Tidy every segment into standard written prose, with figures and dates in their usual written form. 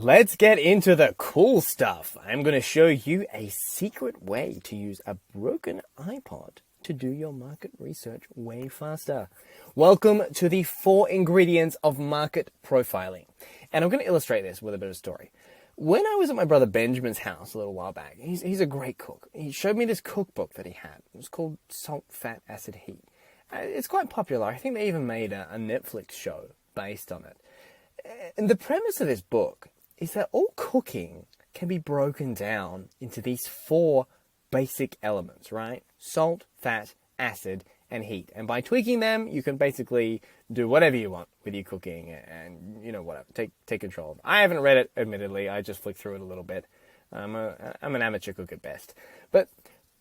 Let's get into the cool stuff. I'm going to show you a secret way to use a broken iPod to do your market research way faster. Welcome to the 4 ingredients of market profiling. And I'm going to illustrate this with a bit of story. When I was at my brother Benjamin's house a little while back, he's a great cook. He showed me this cookbook that he had. It was called Salt, Fat, Acid, Heat. It's quite popular. I think they even made a Netflix show based on it. And the premise of this book is that all cooking can be broken down into these 4 basic elements, right? Salt, fat, acid, and heat. And by tweaking them, you can basically do whatever you want with your cooking and, whatever. Take control of it. I haven't read it, admittedly. I just flicked through it a little bit. I'm an amateur cook at best. But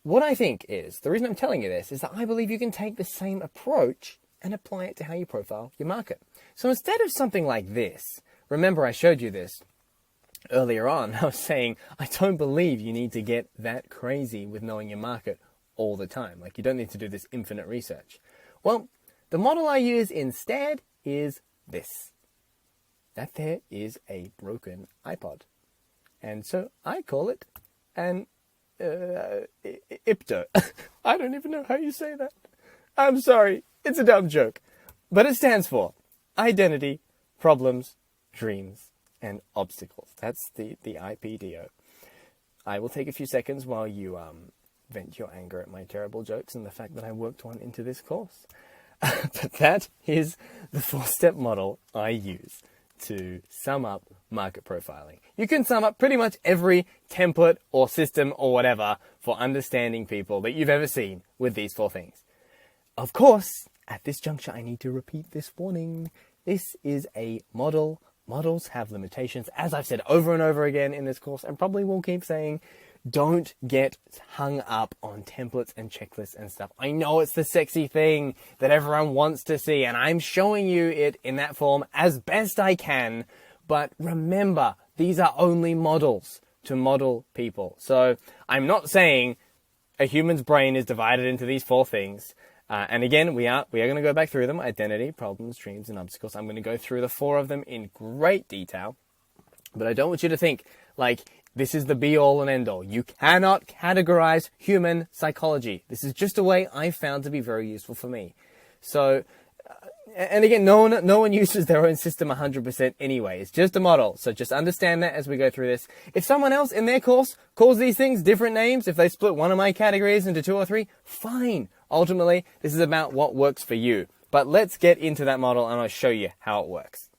what I think is, the reason I'm telling you this is that I believe you can take the same approach and apply it to how you profile your market. So instead of something like this, remember I showed you this earlier on. I was saying, I don't believe you need to get that crazy with knowing your market all the time. Like, you don't need to do this infinite research. Well, the model I use instead is this. That there is a broken iPod. And so I call it an IPTO. I don't even know how you say that. I'm sorry. It's a dumb joke. But it stands for Identity, Problems, Dreams, and Obstacles. That's the IPDO. I will take a few seconds while you vent your anger at my terrible jokes and the fact that I worked one into this course. But that is the 4-step model I use to sum up market profiling. You can sum up pretty much every template or system or whatever for understanding people that you've ever seen with these 4 things. Of course, at this juncture, I need to repeat this warning. This is a model. Models have limitations, as I've said over and over again in this course, and probably will keep saying. Don't get hung up on templates and checklists and stuff. I know it's the sexy thing that everyone wants to see, and I'm showing you it in that form as best I can. But remember, these are only models to model people. So I'm not saying a human's brain is divided into these 4 things. And again, we are going to go back through them: identity, problems, dreams, and obstacles. I'm going to go through the 4 of them in great detail. But I don't want you to think like this is the be-all and end-all. You cannot categorize human psychology. This is just a way I found to be very useful for me. So, and again, no one uses their own system 100% anyway. It's just a model. So just understand that as we go through this. If someone else in their course calls these things different names, if they split one of my categories into 2 or 3, fine. Ultimately, this is about what works for you. But let's get into that model and I'll show you how it works.